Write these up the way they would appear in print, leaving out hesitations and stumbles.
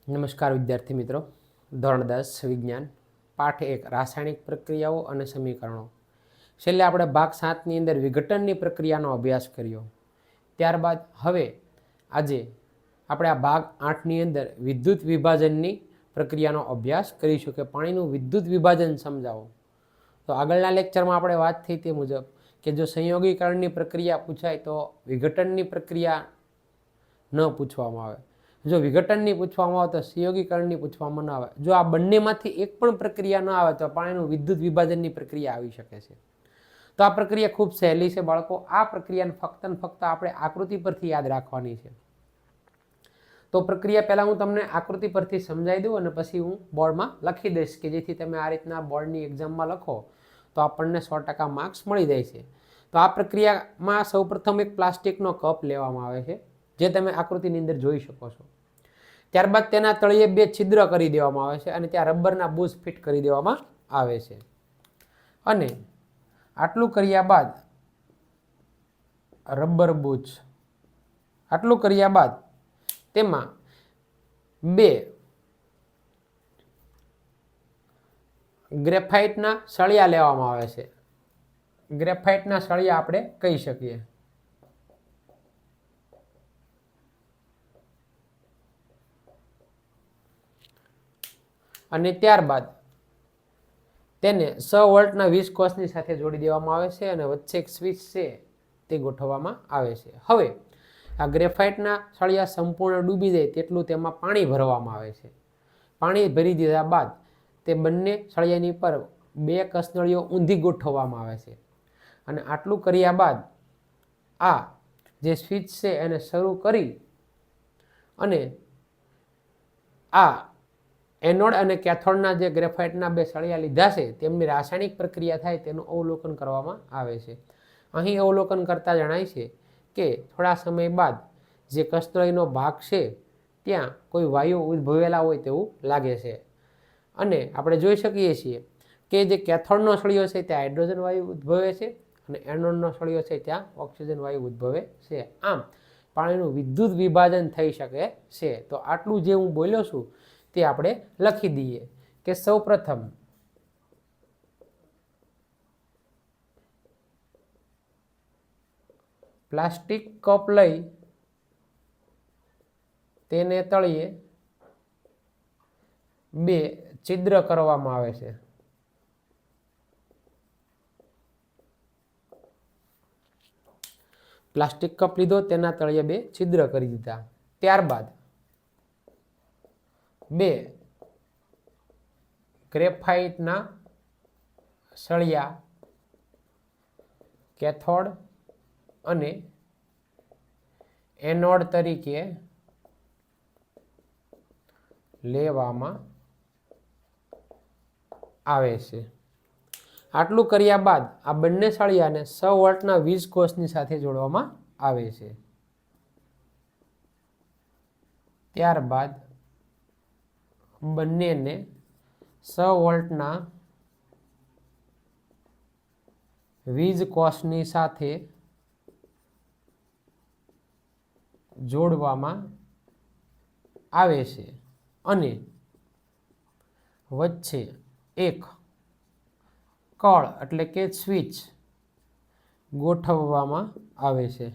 નમસ્કાર વિદ્યાર્થી મિત્રો, ધોરણ 10 વિજ્ઞાન પાઠ 1 રાસાયણિક પ્રક્રિયાઓ અને સમીકરણો. છેલ્લે આપણે ભાગ 7ની અંદર વિઘટનની પ્રક્રિયાનો અભ્યાસ કર્યો. ત્યારબાદ હવે આજે આપણે આ ભાગ 8ની અંદર વિદ્યુત વિભાજનની પ્રક્રિયાનો અભ્યાસ કરીશું કે પાણીનું વિદ્યુત વિભાજન સમજાવો. તો આગળના લેક્ચરમાં આપણે વાત થઈ તે મુજબ કે જો સંયોગીકરણની પ્રક્રિયા પૂછાય તો વિઘટનની પ્રક્રિયા ન પૂછવામાં આવે. જો વિઘટનની પૂછવામાં આવે તો સંયોગીકરણની પૂછવામાં ન આવે. જો આ બંનેમાંથી એક પણ પ્રક્રિયા ન આવે તો પાણીનું વિદ્યુત વિભાજનની પ્રક્રિયા આવી શકે છે. તો આ પ્રક્રિયા ખૂબ સહેલી છે બાળકો. આ પ્રક્રિયાને ફક્ત ને ફક્ત આપણે આકૃતિ પરથી યાદ રાખવાની છે. તો પ્રક્રિયા પહેલાં હું તમને આકૃતિ પરથી સમજાવી દઉં અને પછી હું બોર્ડમાં લખી દઈશ કે જેથી તમે આ રીતના બોર્ડની એક્ઝામમાં લખો તો આપણને 100% માર્ક્સ મળી જાય છે. તો આ પ્રક્રિયામાં સૌપ્રથમ એક પ્લાસ્ટિકનો કપ લેવામાં આવે છે જે તમે આકૃતિની અંદર જોઈ શકો છો. ત્યારબાદ તેના તળિયે 2 છિદ્ર કરી દેવામાં આવે છે અને ત્યાં રબરના બુશ ફિટ કરી દેવામાં આવે છે. અને આટલું કર્યા બાદ રબર બુશ આટલું કર્યા બાદ તેમાં 2 ગ્રેફાઇટના સળિયા લેવામાં આવે છે. ગ્રેફાઇટના સળિયા આપણે કહી શકીએ. અને ત્યારબાદ તેને 100 વોલ્ટના 20 કોષની સાથે જોડી દેવામાં આવે છે અને વચ્ચે એક સ્વિચ છે તે ગોઠવવામાં આવે છે. હવે આ ગ્રેફાઇટના સળિયા સંપૂર્ણ ડૂબી જાય તેટલું તેમાં પાણી ભરવામાં આવે છે. પાણી ભરી દીધા બાદ તે બંને સળિયાની પર 2 કસનળીઓ ઊંધી ગોઠવવામાં આવે છે. અને આટલું કર્યા બાદ આ જે સ્વિચ છે એને શરૂ કરી અને આ એનોડ અને કેથોડના જે ગ્રેફાઇટના 2 સળિયા લીધા છે તેમની રાસાયણિક પ્રક્રિયા થાય તેનું અવલોકન કરવામાં આવે છે. અહીં અવલોકન કરતા જણાય છે કે થોડા સમય બાદ જે કસનળીનો ભાગ છે ત્યાં કોઈ વાયુ ઉદ્ભવેલા હોય તેવું લાગે છે. અને આપણે જોઈ શકીએ છીએ કે જે કેથોડનો સળિયો છે ત્યાં હાઇડ્રોજન વાયુ ઉદ્ભવે છે અને એનોડનો સળિયો છે ત્યાં ઓક્સિજન વાયુ ઉદ્ભવે છે. આમ પાણીનું વિદ્યુત વિભાજન થઈ શકે છે. તો આટલું જે હું બોલ્યો છું તે આપણે લખી દઈએ કે સૌપ્રથમ પ્લાસ્ટિક કપ લઈ તેને તળિયે 2 છિદ્ર કરવામાં આવે છે. પ્લાસ્ટિક કપ લીધો તેના તળિયે 2 છિદ્ર કરી દીધા. ત્યારબાદ 2 ગ્રેફાઇટના સળિયા કેથોડ અને એનોડ તરીકે લેવામાં આવે છે. આટલું કર્યા બાદ આ બંને સળિયાને 100 વોલ્ટના 20 કોષની સાથે જોડવામાં આવે છે. ત્યારબાદ બંનેને 100 વોલ્ટના 20 કોષની સાથે જોડવામાં આવે છે અને વચ્ચે એક કળ એટલે કે સ્વિચ ગોઠવવામાં આવે છે.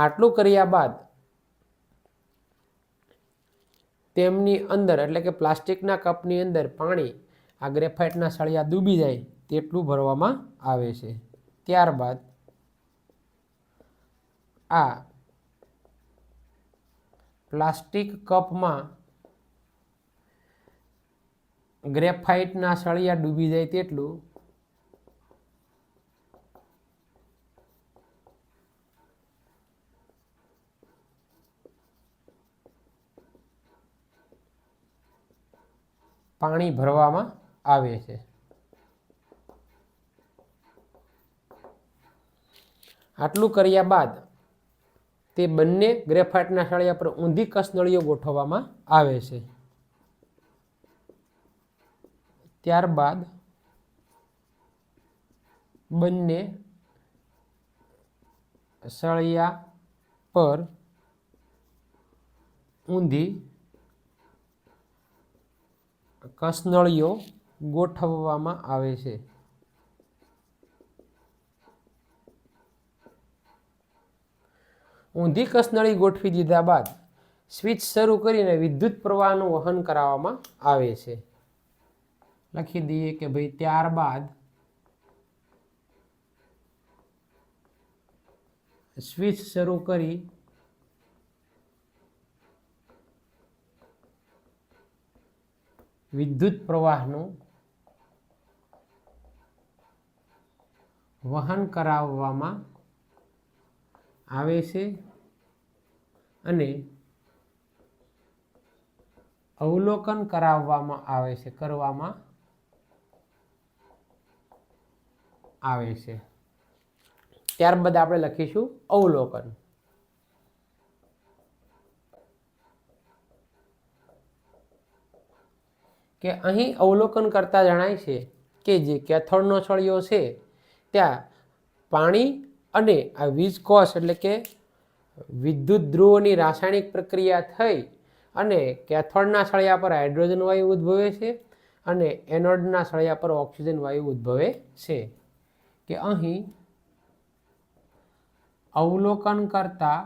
આટલું કર્યા બાદ તેમની અંદર એટલે કે પ્લાસ્ટિકના કપની અંદર પાણી આ ગ્રેફાઇટના સળિયા ડૂબી જાય તેટલું ભરવામાં આવે છે. ત્યારબાદ આ પ્લાસ્ટિક કપમાં ગ્રેફાઇટના સળિયા ડૂબી જાય તેટલું પાણી ભરવામાં આવે છે. આટલું કર્યા બાદ તે બંને ગ્રેફાઇટના સળિયા પર ઊંધી કસનળીઓ ગોઠવવામાં આવે છે. ત્યારબાદ બંને સળિયા પર ઊંધી કસનળીઓ ગોઠવવામાં આવે છે. ઊંધી કસનળી ગોઠવી દીધા બાદ સ્વિચ શરૂ કરીને વિદ્યુત પ્રવાહનું વહન કરાવવામાં આવે છે. લખી દઈએ કે ભાઈ ત્યારબાદ સ્વિચ શરૂ કરી વિદ્યુત પ્રવાહનું વહન કરાવવામાં આવે છે અને અવલોકન કરવામાં આવે છે. ત્યારબાદ આપણે લખીશું અવલોકન. કે અહીં અવલોકન કરતા જણાય છે કે જે કેથોડનો સળિયો છે ત્યાં પાણી અને આ વીજ કોષ એટલે કે વિદ્યુત ધ્રુવોની રાસાયણિક પ્રક્રિયા થઈ અને કેથોડના સળિયા પર હાઇડ્રોજન વાયુ ઉદ્ભવે છે અને એનોડના સળિયા પર ઓક્સિજન વાયુ ઉદ્ભવે છે. કે અહીં અવલોકન કરતા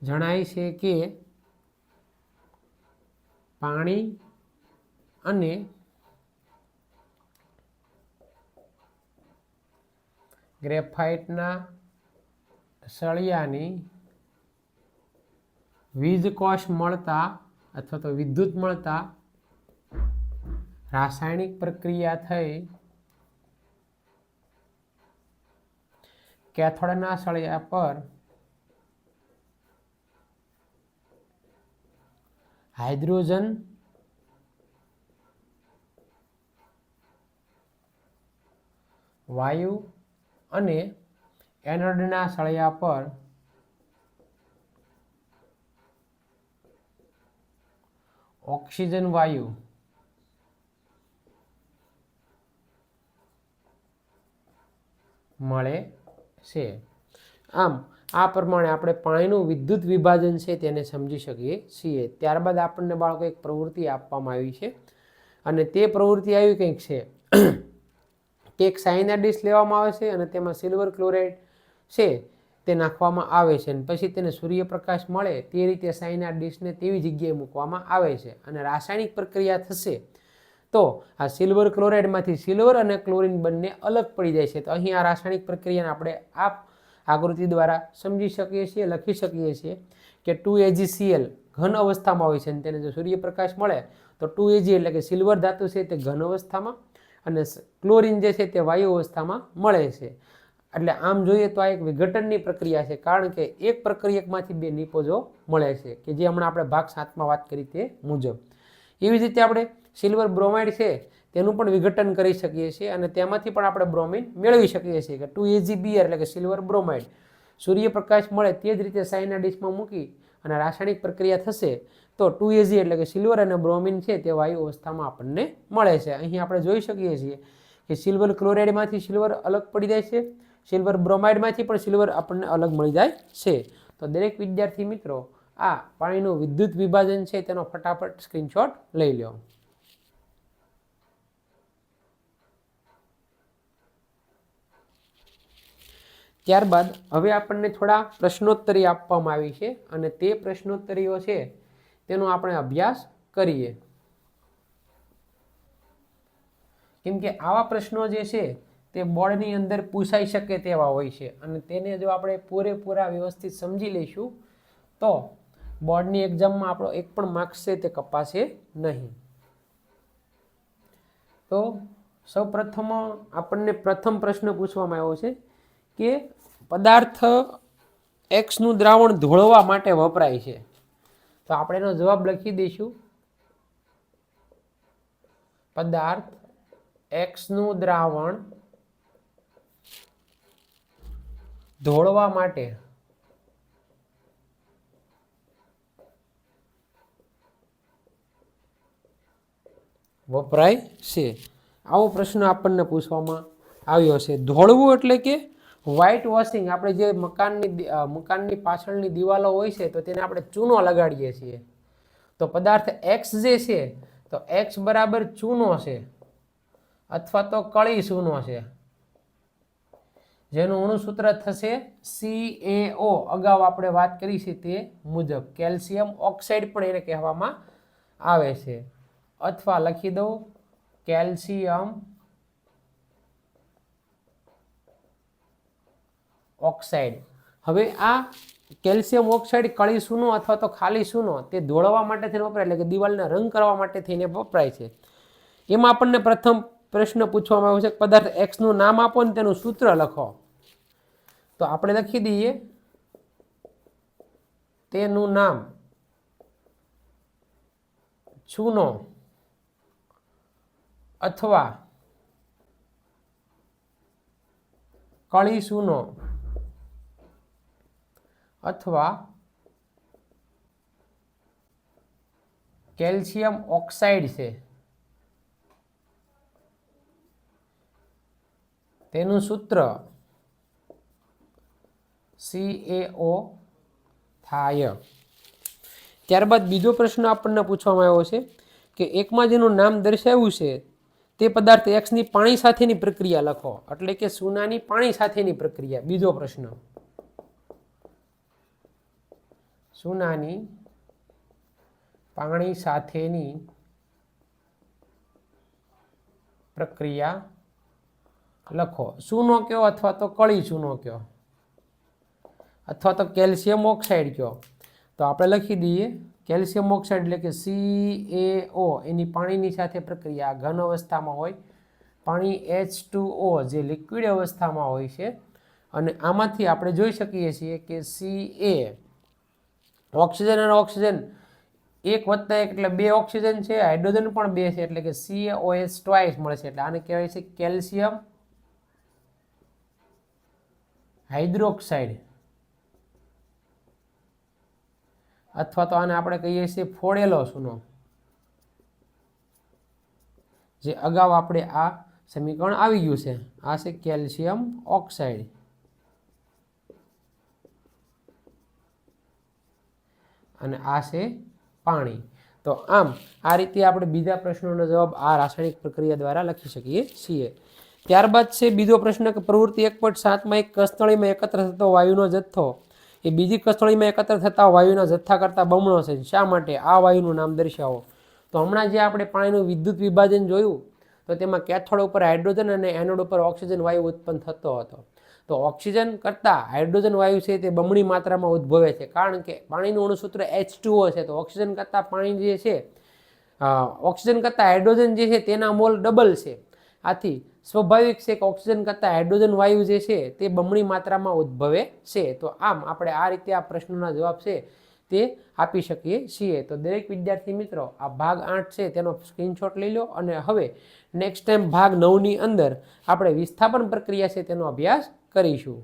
જણાય છે કે પાણી અને ગ્રેફાઇટના સળિયાની વીજ કોષ મળતા અથવા તો વિદ્યુત મળતા રાસાયણિક પ્રક્રિયા થઈ કેથોડના સળિયા પર હાઇડ્રોજન વાયુ અને એનોડના સળિયા પર ઓક્સિજન વાયુ મળે છે. આમ આ પ્રમાણે આપણે પાણીનું વિદ્યુત વિભાજન છે તેને સમજી શકીએ છીએ. ત્યારબાદ આપણને બાળકો એક પ્રવૃત્તિ આપવામાં આવી છે અને તે પ્રવૃત્તિ આવી કંઈક છે કે એક સાઇનાઇડ ડીશ લેવામાં આવે છે અને તેમાં સિલ્વર ક્લોરાઇડ છે તે નાખવામાં આવે છે અને પછી તેને સૂર્યપ્રકાશ મળે તે રીતે સાઇનાઇડ ડીશને તેવી જગ્યાએ મૂકવામાં આવે છે અને રાસાયણિક પ્રક્રિયા થશે તો આ સિલ્વર ક્લોરાઇડમાંથી સિલ્વર અને ક્લોરિન બંને અલગ પડી જાય છે. તો અહીં આ રાસાયણિક પ્રક્રિયાને આપણે આ આકૃતિ દ્વારા સમજી શકીએ છીએ, લખી શકીએ છીએ કે 2AgCl ઘન અવસ્થામાં હોય છે અને તેને જો સૂર્યપ્રકાશ મળે તો 2Ag એટલે કે સિલ્વર ધાતુ છે તે ઘન અવસ્થામાં અને ક્લોરિન જે છે તે વાયુ અવસ્થામાં મળે છે. એટલે આમ જોઈએ તો આ એક વિઘટનની પ્રક્રિયા છે કારણ કે એક પ્રક્રિયકમાંથી બે નિપજો મળે છે કે જે હમણાં આપણે ભાગ 7માં વાત કરી તે મુજબ. એવી જ રીતે આપણે સિલ્વર બ્રોમાઇડ છે તેનું પણ વિઘટન કરી શકીએ છીએ અને તેમાંથી પણ આપણે બ્રોમિન મેળવી શકીએ છીએ કે 2AgBr એટલે કે સિલ્વર બ્રોમાઇડ સૂર્યપ્રકાશ મળે તે જ રીતે સાઇનાઇડ ડીશમાં મૂકી અને રાસાયણિક પ્રક્રિયા થશે તો 2Ag એટલે કે સિલ્વર અને બ્રોમિન છે તે વાયુ અવસ્થામાં આપણને મળે છે. અહીં આપણે જોઈ શકીએ છીએ કે સિલ્વર ક્લોરાઇડમાંથી સિલ્વર અલગ પડી જાય છે, સિલ્વર બ્રોમાઇડમાંથી પણ સિલ્વર આપણને અલગ મળી જાય છે. તો દરેક વિદ્યાર્થી મિત્રો આ પાણીનું વિદ્યુત વિભાજન છે તેનો ફટાફટ સ્ક્રીનશોટ લઈ લો. ત્યારબાદ હવે આપણને થોડા પ્રશ્નોત્તરી આપવામાં આવી છે અને તે પ્રશ્નોત્તરીઓ છે તેનો આપણે અભ્યાસ કરીએ. કેમ કે આવા પ્રશ્નો જે છે તે બોર્ડની અંદર પૂછાઈ શકે તેવા હોય છે અને તેને જો આપણે પૂરેપૂરા વ્યવસ્થિત સમજી લઈશું તો બોર્ડની એક્ઝામમાં આપણો એક પણ માર્ક્સ છે તે કપાશે નહીં. તો સૌપ્રથમ આપણને પ્રથમ પ્રશ્ન પૂછવામાં આવ્યો છે કે પદાર્થ X નું દ્રાવણ ધોળવા માટે વપરાય છે. તો આપણે એનો જવાબ લખી દઈશું. પદાર્થ X નું દ્રાવણ ધોળવા માટે વપરાય છે. આવો પ્રશ્ન આપણને પૂછવામાં આવ્યો છે. ધોળવું એટલે કે વ્હાઇટ વોશિંગ આપણે જે મકાનની પાછળની દિવાલો હોય છે તો તેને આપણે ચૂનો લગાડીએ છીએ. તો પદાર્થ એક્સ જે છે તો એક્સ બરાબર ચૂનો છે અથવા તો કળી ચૂનો છે, જેનું અણુસૂત્ર થશે CaO. અગાઉ આપણે વાત કરી છે તે મુજબ કેલ્શિયમ ઓક્સાઇડ પણ એને કહેવામાં આવે છે, અથવા લખી દઉં કેલ્શિયમ ઓક્સાઇડ. હવે આ કેલ્શિયમ ઓક્સાઇડ કળી સૂનો અથવા તો ખાલી સૂનો તે ધોળવા માટે થઈને વપરાય, એટલે કે દિવાલને રંગ કરવા માટે થઈને વપરાય છે. એમાં આપણને પ્રથમ પ્રશ્ન પૂછવામાં આવ્યો છે કે પદાર્થ એક્સ નું નામ આપો ને તેનું સૂત્ર લખો. તો આપણે લખી દઈએ તેનું નામ ચૂનો અથવા કળી સૂનો અથવા કેલ્શિયમ ઓક્સાઇડ છે, તેનું સૂત્ર CaO થાય. ત્યારબાદ બીજો પ્રશ્ન આપણને પૂછવામાં આવ્યો છે કે એકમાં જેનું નામ દર્શાવ્યું છે તે પદાર્થ એક્સની પાણી સાથેની પ્રક્રિયા લખો, એટલે કે સૂનાની પાણી સાથેની પ્રક્રિયા. બીજો પ્રશ્ન, સૂનાની પાણી સાથેની પ્રક્રિયા લખો. સૂનો કયો અથવા તો કળી સૂનો કયો અથવા તો કેલ્શિયમ ઓક્સાઇડ કયો. તો આપણે લખી દઈએ કેલ્શિયમ ઓક્સાઇડ એટલે કે CaO, એની પાણીની સાથે પ્રક્રિયા ઘન અવસ્થામાં હોય, પાણી H2O જે લિક્વિડ અવસ્થામાં હોય છે, અને આમાંથી આપણે જોઈ શકીએ છીએ કે Ca ઓક્સિજન અને ઓક્સિજન 1 + 1 એટલે 2 ઓક્સિજન છે, હાઇડ્રોજન પણ 2 છે, એટલે કે CaOH ટ્વાઇસ મળે છે, એટલે આને કહેવાય છે કેલ્શિયમ હાઇડ્રોક્સાઇડ, અથવા તો આને આપણે કહીએ છીએ ફોડેલો સૂનો, જે અગાઉ આપણે આ સમીકરણ આવી ગયું છે. આ છે કેલ્શિયમ ઓક્સાઇડ. અને આ છે પાણી. તો આમ આ રીતે આપણે બીજા પ્રશ્નોનો જવાબ આ રાસાયણિક પ્રક્રિયા દ્વારા લખી શકીએ છીએ. ત્યારબાદ છે બીજો પ્રશ્ન કે પ્રવૃત્તિ 1.7માં એક કસનળીમાં એકત્ર થતો વાયુનો જથ્થો એ બીજી કસનળીમાં એકત્ર થતા વાયુના જથ્થા કરતાં બમણો છે. શા માટે? આ વાયુનું નામ દર્શાવો. તો હમણાં જે આપણે પાણીનું વિદ્યુત વિભાજન જોયું તો તેમાં કેથોડ ઉપર હાઇડ્રોજન અને એનોડ ઉપર ઓક્સિજન વાયુ ઉત્પન્ન થતો હતો. તો ઓક્સિજન કરતાં હાઇડ્રોજન વાયુ છે તે બમણી માત્રામાં ઉદ્ભવે છે, કારણ કે પાણીનું અણુસૂત્ર H2O છે. તો ઓક્સિજન કરતાં પાણી જે છે ઓક્સિજન કરતાં હાઇડ્રોજન જે છે તેના મોલ ડબલ છે. આથી સ્વાભાવિક છે કે ઓક્સિજન કરતાં હાઇડ્રોજન વાયુ જે છે તે બમણી માત્રામાં ઉદ્ભવે છે. તો આમ આપણે આ રીતે આ પ્રશ્નના જવાબ છે તે આપી શકીએ છીએ. તો દરેક વિદ્યાર્થી મિત્રો આ ભાગ 8 છે તેનો સ્ક્રીનશોટ લઈ લો, અને હવે નેક્સ્ટ ટાઈમ ભાગ 9ની અંદર આપણે વિસ્થાપન પ્રક્રિયા છે તેનો અભ્યાસ કરીશું.